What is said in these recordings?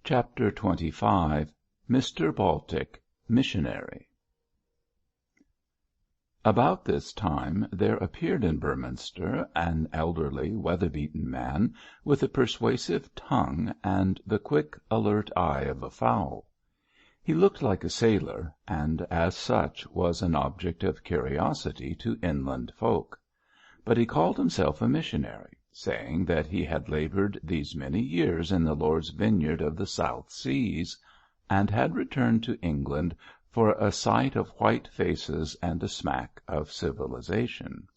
CHAPTER XXV MR. BALTIC, MISSIONARY About this time there appeared in Beorminster an elderly, weather‐beaten man, with a persuasive tongue and the quick, alert eye of a fowl. He looked like a sailor, and as such was an object of curiosity to inland folk. But he called himself a missionary, saying that he had laboured these many years in the Lord's vineyard of the South Seas, and had returned to England for a sight of white faces and a smack of civilization.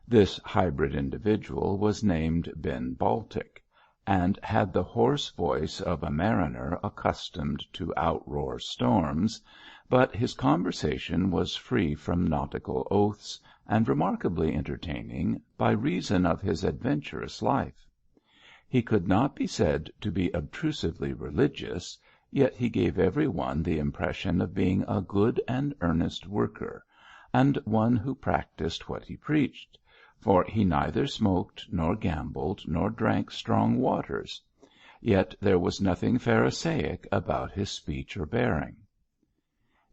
This hybrid individual was named Ben Baltic, and had the hoarse voice of a mariner accustomed to outroar storms, but his conversation was free from nautical oaths, and remarkably entertaining by reason of his adventurous life. He could not be said to be obtrusively religious, yet he gave every one the impression of being a good and earnest worker, and one who practised what he preached, for he neither smoked, nor gambled, nor drank strong waters. Yet there was nothing pharisaic about his speech or bearing.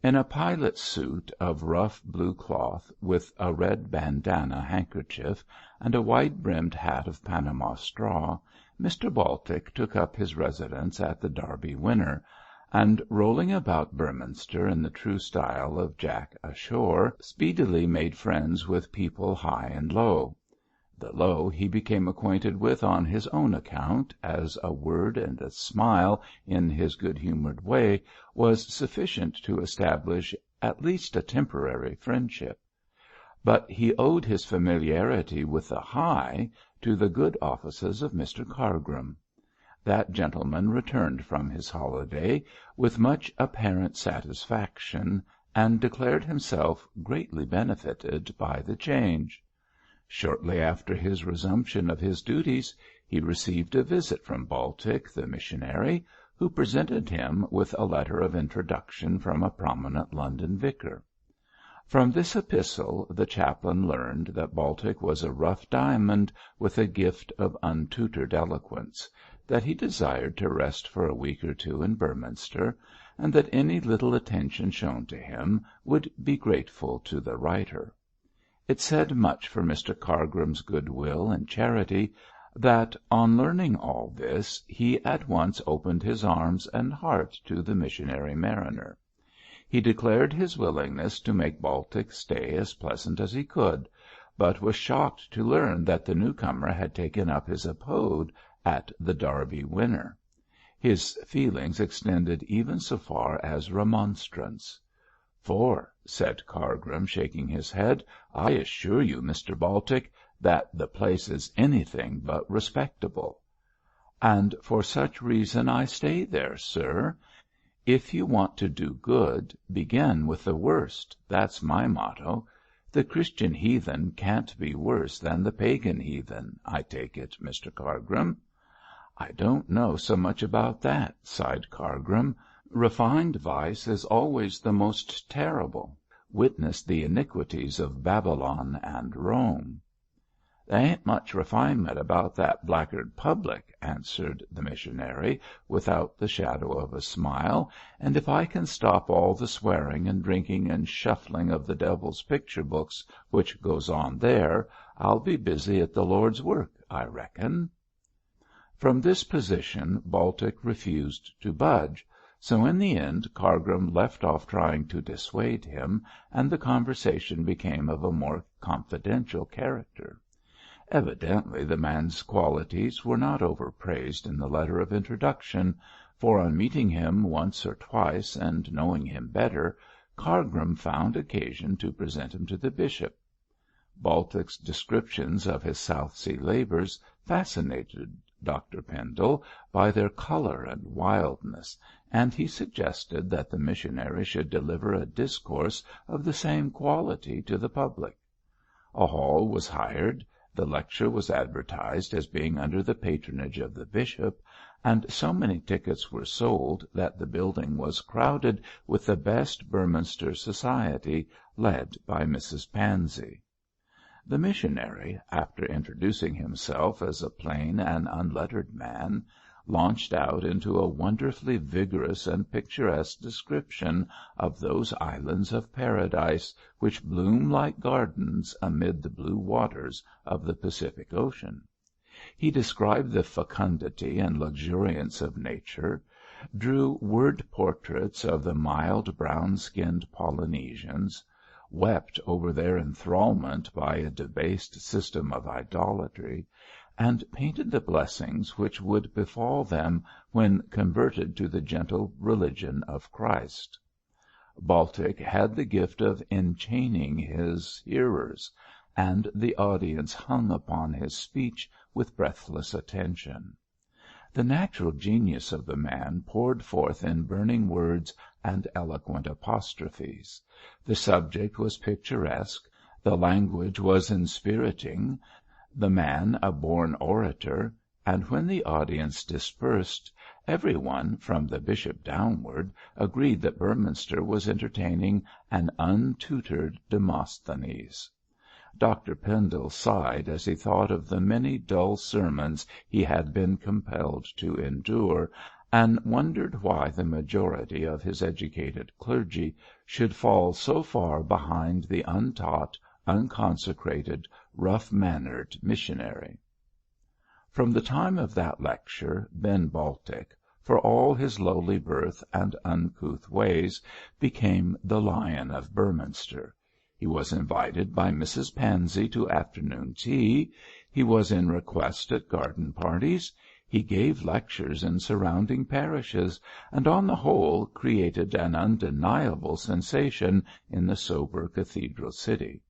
In a pilot's suit of rough blue cloth, with a red bandana handkerchief, and a wide-brimmed hat of Panama straw, Mr. Baltic took up his residence at the Derby Winner, and, rolling about Beorminster in the true style of Jack ashore, speedily made friends with people high and low. The low he became acquainted with on his own account, as a word and a smile in his good-humoured way was sufficient to establish at least a temporary friendship. But he owed his familiarity with the high to the good offices of Mr. Cargrim. That gentleman returned from his holiday with much apparent satisfaction, and declared himself greatly benefited by the change. Shortly after his resumption of his duties, he received a visit from Baltic, the missionary, who presented him with a letter of introduction from a prominent London vicar. From this epistle the chaplain learned that Baltic was a rough diamond with a gift of untutored eloquence, that he desired to rest for a week or two in Beorminster, and that any little attention shown to him would be grateful to the writer. It said much for Mr. Cargrim's goodwill and charity that, on learning all this, he at once opened his arms and heart to the missionary mariner. He declared his willingness to make Baltic's stay as pleasant as he could, but was shocked to learn that the newcomer had taken up his abode at the Derby Winner. His feelings extended even so far as remonstrance. "For," said Cargrim, shaking his head, "I assure you, Mr. Baltic, that the place is anything but respectable." "And for such reason I stay there, sir. If you want to do good, begin with the worst. That's my motto. The Christian heathen can't be worse than the pagan heathen, I take it, Mr. Cargrim." "I don't know so much about that," sighed Cargrim. "Refined vice is always the most terrible. Witness the iniquities of Babylon and Rome." "There ain't much refinement about that blackguard public," answered the missionary, without the shadow of a smile, "and if I can stop all the swearing and drinking and shuffling of the devil's picture books which goes on there, I'll be busy at the Lord's work, I reckon." From this position Baltic refused to budge, so in the end Cargrim left off trying to dissuade him, and the conversation became of a more confidential character. Evidently the man's qualities were not overpraised in the letter of introduction, for on meeting him once or twice, and knowing him better, Cargrim found occasion to present him to the bishop. Baltic's descriptions of his South Sea labours fascinated Dr. Pendle by their colour and wildness, and he suggested that the missionary should deliver a discourse of the same quality to the public. A hall was hired, the lecture was advertised as being under the patronage of the bishop, and so many tickets were sold that the building was crowded with the best Beorminster society, led by Mrs. Pansey. The missionary, after introducing himself as a plain and unlettered man, launched out into a wonderfully vigorous and picturesque description of those islands of paradise which bloom like gardens amid the blue waters of the Pacific Ocean. He described the fecundity and luxuriance of nature, drew word portraits of the mild brown-skinned Polynesians, wept over their enthralment by a debased system of idolatry, and painted the blessings which would befall them when converted to the gentle religion of Christ. Baltic had the gift of enchaining his hearers, and the audience hung upon his speech with breathless attention. The natural genius of the man poured forth in burning words and eloquent apostrophes. The subject was picturesque, the language was inspiriting, the man a born orator, and when the audience dispersed, every one, from the bishop downward, agreed that Beorminster was entertaining an untutored Demosthenes. Dr. Pendle sighed as he thought of the many dull sermons he had been compelled to endure, and wondered why the majority of his educated clergy should fall so far behind the untaught, unconsecrated, rough-mannered missionary. From the time of that lecture, Ben Baltic, for all his lowly birth and uncouth ways, became the lion of Beorminster. He was invited by Mrs. Pansey to afternoon tea, he was in request at garden parties, he gave lectures in surrounding parishes, and on the whole created an undeniable sensation in the sober cathedral city.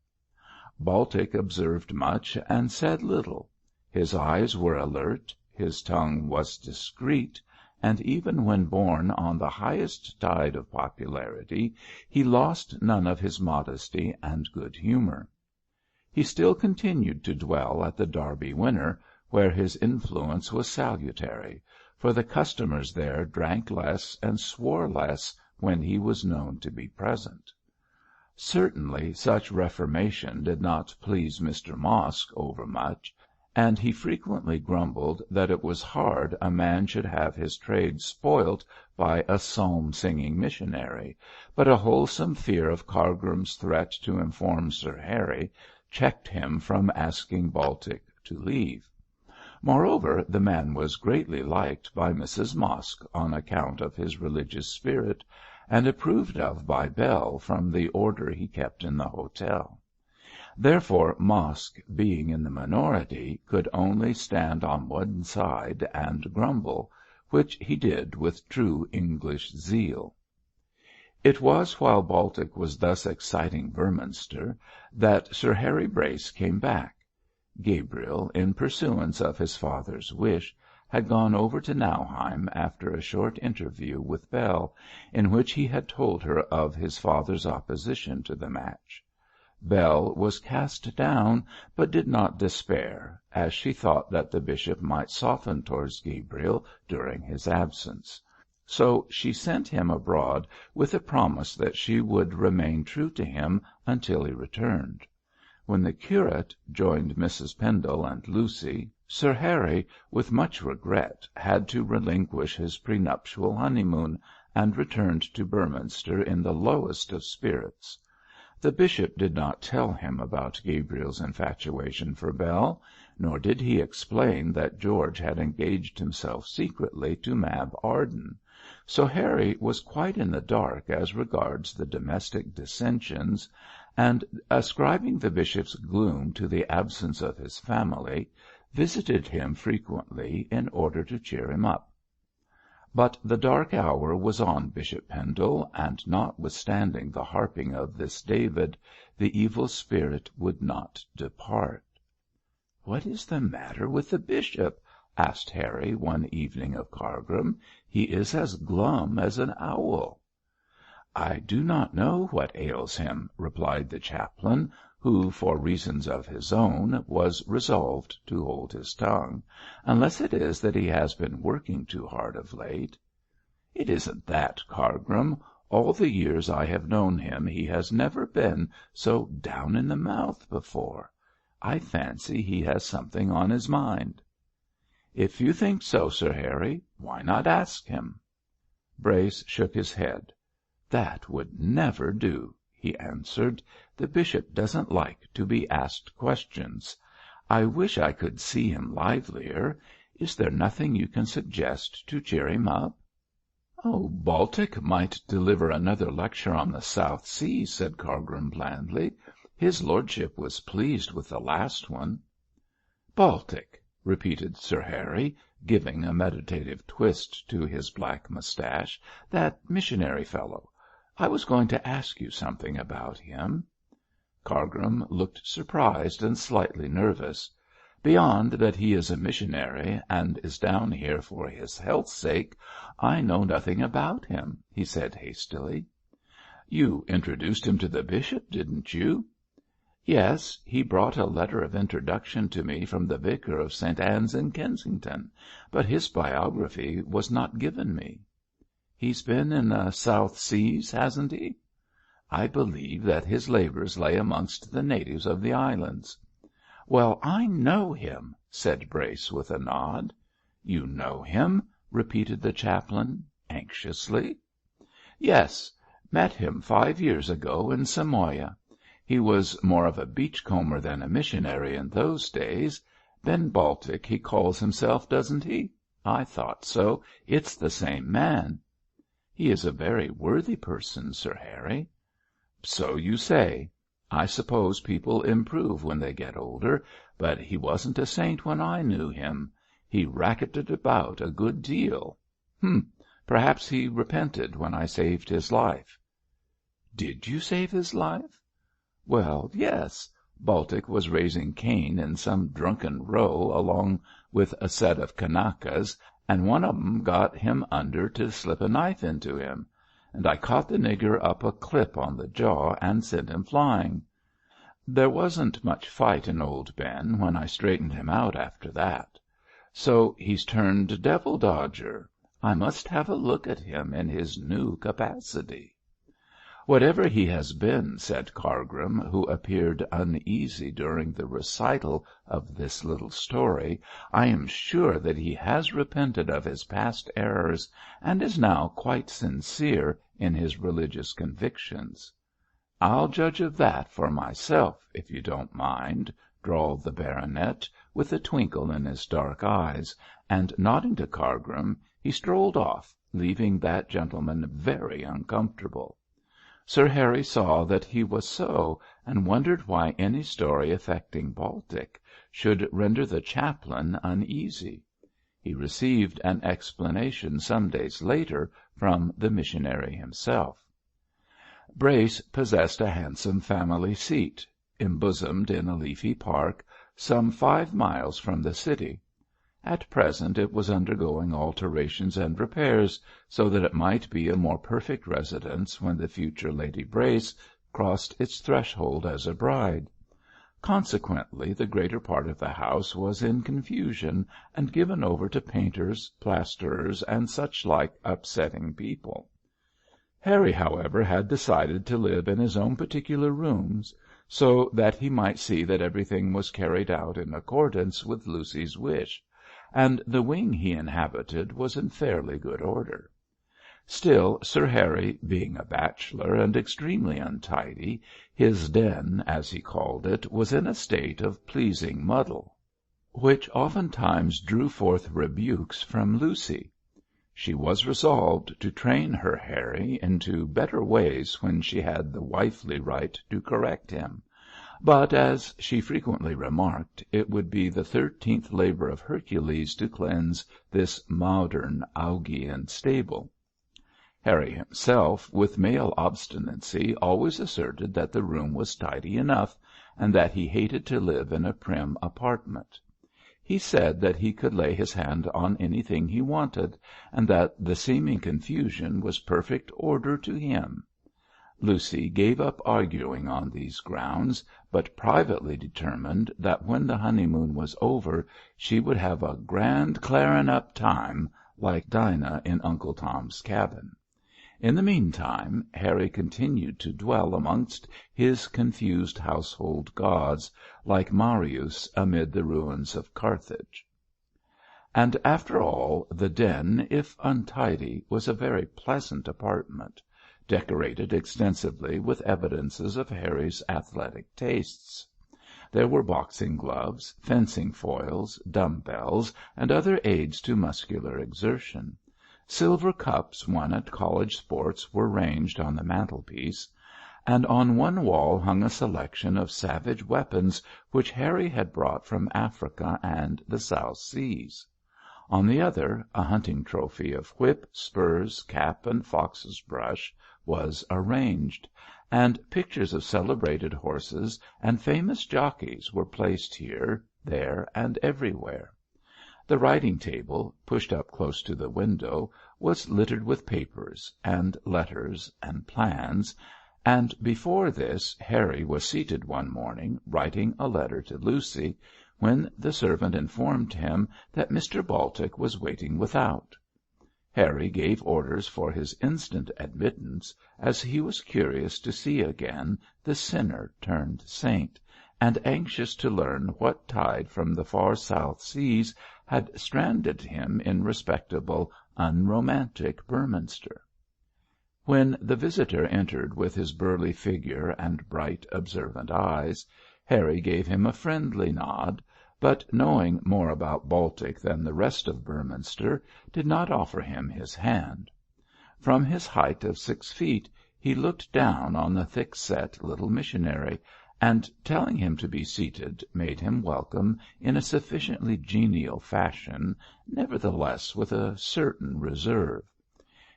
Baltic observed much and said little. His eyes were alert, his tongue was discreet, and even when borne on the highest tide of popularity, he lost none of his modesty and good humour. He still continued to dwell at the Derby Winner, where his influence was salutary, for the customers there drank less and swore less when he was known to be present. Certainly such reformation did not please Mr. Mosk overmuch, and he frequently grumbled that it was hard a man should have his trade spoilt by a psalm-singing missionary, but a wholesome fear of Cargrim's threat to inform Sir Harry checked him from asking Baltic to leave. Moreover, the man was greatly liked by Mrs. Mosk on account of his religious spirit, and approved of by Bell from the order he kept in the hotel. Therefore Mosk, being in the minority, could only stand on one side and grumble, which he did with true English zeal. It was while Baltic was thus exciting Beorminster that Sir Harry Brace came back. Gabriel, in pursuance of his father's wish, had gone over to Nauheim after a short interview with Bell, in which he had told her of his father's opposition to the match. Bell was cast down, but did not despair, as she thought that the bishop might soften towards Gabriel during his absence. So she sent him abroad with a promise that she would remain true to him until he returned. When the curate joined Mrs. Pendle and Lucy, Sir Harry, with much regret, had to relinquish his prenuptial honeymoon, and returned to Beorminster in the lowest of spirits. The bishop did not tell him about Gabriel's infatuation for Bell, nor did he explain that George had engaged himself secretly to Mab Arden, so Harry was quite in the dark as regards the domestic dissensions, and, ascribing the bishop's gloom to the absence of his family, visited him frequently in order to cheer him up. But the dark hour was on Bishop Pendle, and notwithstanding the harping of this David, the evil spirit would not depart. "What is the matter with the bishop?" asked Harry one evening of Cargrim. "He is as glum as an owl." "I do not know what ails him," replied the chaplain, who, for reasons of his own, was resolved to hold his tongue, "unless it is that he has been working too hard of late." "It isn't that, Cargrim. All the years I have known him he has never been so down in the mouth before. I fancy he has something on his mind." If you think so, Sir Harry, why not ask him?" Brace shook his head. "That would never do," he answered. "The bishop doesn't like to be asked questions. I wish I could see him livelier. Is there nothing you can suggest to cheer him up?" "Baltic might deliver another lecture on the South Seas," said Cargrim blandly. "His lordship was pleased with the last one." "Baltic," repeated Sir Harry, giving a meditative twist to his black moustache. "That missionary fellow. I was going to ask you something about him." Cargrim looked surprised and slightly nervous. "Beyond that he is a missionary, and is down here for his health's sake, I know nothing about him," he said hastily. "You introduced him to the bishop, didn't you?" "Yes. He brought a letter of introduction to me from the vicar of St. Anne's in Kensington, but his biography was not given me." "He's been in the South Seas, hasn't he?" "I believe that his labours lay amongst the natives of the islands." "Well, I know him," said Brace, with a nod. "You know him?" repeated the chaplain, anxiously. "Yes. Met him 5 years ago in Samoa. He was more of a beach comber than a missionary in those days. Ben Baltic he calls himself, doesn't he? I thought so. It's the same man." "He is a very worthy person, Sir Harry." "So you say. I suppose people improve when they get older, but he wasn't a saint when I knew him. He racketed about a good deal. Perhaps he repented when I saved his life." "Did you save his life?" "Well, yes. Baltic was raising Cain in some drunken row along with a set of Kanakas, and one of 'em got him under to slip a knife into him, and I caught the nigger up a clip on the jaw and sent him flying. There wasn't much fight in old Ben when I straightened him out after that. So he's turned devil dodger. I must have a look at him in his new capacity." "Whatever he has been," said Cargrim, who appeared uneasy during the recital of this little story, "I am sure that he has repented of his past errors, and is now quite sincere in his religious convictions." "I'll judge of that for myself, if you don't mind," drawled the baronet, with a twinkle in his dark eyes, and nodding to Cargrim, he strolled off, leaving that gentleman very uncomfortable. Sir Harry saw that he was so, and wondered why any story affecting Baltic should render the chaplain uneasy. He received an explanation some days later from the missionary himself. Brace possessed a handsome family seat, embosomed in a leafy park, some 5 miles from the city. At present it was undergoing alterations and repairs, so that it might be a more perfect residence when the future Lady Brace crossed its threshold as a bride. Consequently, the greater part of the house was in confusion, and given over to painters, plasterers, and such like upsetting people. Harry, however, had decided to live in his own particular rooms, so that he might see that everything was carried out in accordance with Lucy's wish, and the wing he inhabited was in fairly good order. Still, Sir Harry, being a bachelor and extremely untidy, his den, as he called it, was in a state of pleasing muddle, which oftentimes drew forth rebukes from Lucy. She was resolved to train her Harry into better ways when she had the wifely right to correct him, but, as she frequently remarked, it would be the 13th labour of Hercules to cleanse this modern Augean stable. Harry himself, with male obstinacy, always asserted that the room was tidy enough, and that he hated to live in a prim apartment. He said that he could lay his hand on anything he wanted, and that the seeming confusion was perfect order to him. Lucy gave up arguing on these grounds, but privately determined that when the honeymoon was over she would have a grand clarin' up time, like Dinah in Uncle Tom's Cabin. In the meantime, Harry continued to dwell amongst his confused household gods, like Marius amid the ruins of Carthage. And after all, the den, if untidy, was a very pleasant apartment, decorated extensively with evidences of Harry's athletic tastes. There were boxing gloves, fencing foils, dumb bells, and other aids to muscular exertion. Silver cups won at college sports were ranged on the mantelpiece, and on one wall hung a selection of savage weapons which Harry had brought from Africa and the South Seas. On the other, a hunting trophy of whip, spurs, cap, and fox's brush was arranged, and pictures of celebrated horses and famous jockeys were placed here, there, and everywhere. The writing table, pushed up close to the window, was littered with papers, and letters, and plans, and before this Harry was seated one morning writing a letter to Lucy, when the servant informed him that Mr. Baltic was waiting without. Harry gave orders for his instant admittance, as he was curious to see again the sinner turned saint, and anxious to learn what tide from the far South Seas had stranded him in respectable, unromantic Beorminster. When the visitor entered with his burly figure and bright, observant eyes, Harry gave him a friendly nod, but, knowing more about Baltic than the rest of Beorminster, did not offer him his hand. From his height of 6 feet he looked down on the thick-set little missionary, and, telling him to be seated, made him welcome in a sufficiently genial fashion, nevertheless with a certain reserve.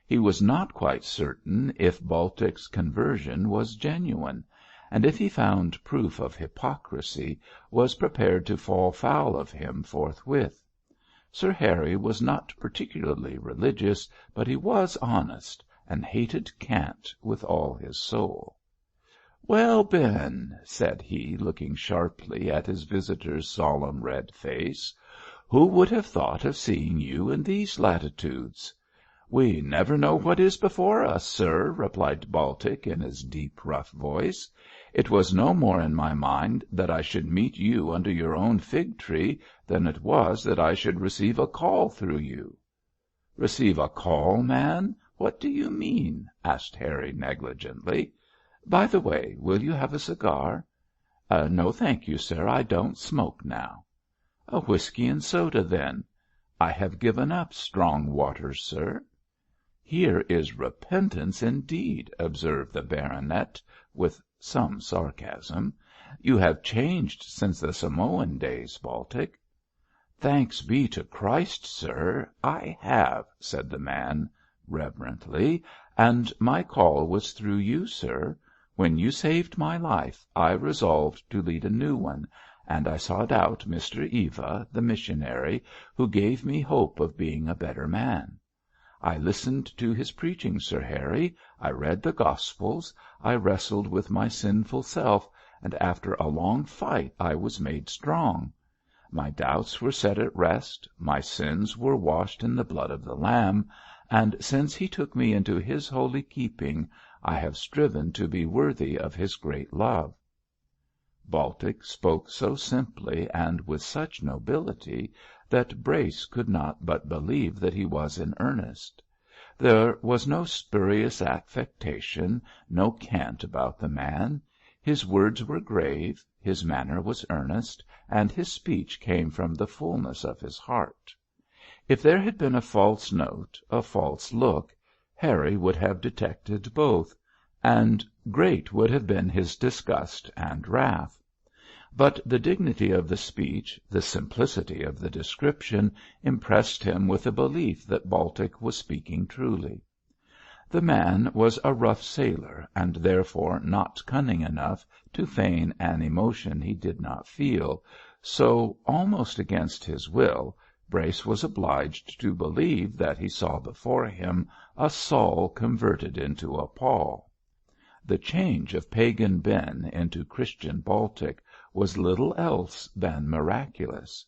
He was not quite certain if Baltic's conversion was genuine, and if he found proof of hypocrisy, was prepared to fall foul of him forthwith. Sir Harry was not particularly religious, but he was honest, and hated cant with all his soul. "Well, Ben," said he, looking sharply at his visitor's solemn red face, "who would have thought of seeing you in these latitudes?" "We never know what is before us, sir," replied Baltic in his deep, rough voice. "It was no more in my mind that I should meet you under your own fig-tree than it was that I should receive a call through you." "Receive a call, man? What do you mean?" asked Harry negligently. "By the way, will you have a cigar?" "No, thank you, sir. I don't smoke now." "A whiskey and soda, then." "I have given up strong waters, sir." "Here is repentance indeed," observed the baronet, with some sarcasm. "You have changed since the Samoan days, Baltic." "Thanks be to Christ, sir, I have," said the man, reverently, "and my call was through you, sir. When you saved my life, I resolved to lead a new one, and I sought out Mr. Eva, the missionary, who gave me hope of being a better man. I listened to his preaching, Sir Harry, I read the Gospels, I wrestled with my sinful self, and after a long fight I was made strong. My doubts were set at rest, my sins were washed in the blood of the Lamb, and since he took me into his holy keeping, I have striven to be worthy of his great love." Baltic spoke so simply and with such nobility that Brace could not but believe that he was in earnest. There was no spurious affectation, no cant about the man. His words were grave, his manner was earnest, and his speech came from the fullness of his heart. If there had been a false note, a false look, Harry would have detected both, and great would have been his disgust and wrath. But the dignity of the speech, the simplicity of the description, impressed him with a belief that Baltic was speaking truly. The man was a rough sailor, and therefore not cunning enough to feign an emotion he did not feel, so, almost against his will, Brace was obliged to believe that he saw before him a Saul converted into a Paul. The change of pagan Ben into Christian Baltic was little else than miraculous.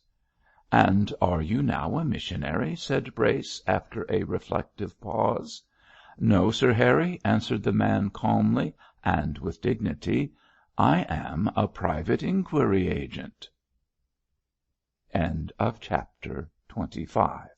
"And are you now a missionary?" said Brace, after a reflective pause. "No, Sir Harry," answered the man calmly and with dignity. "I am a private inquiry agent." Chapter 25.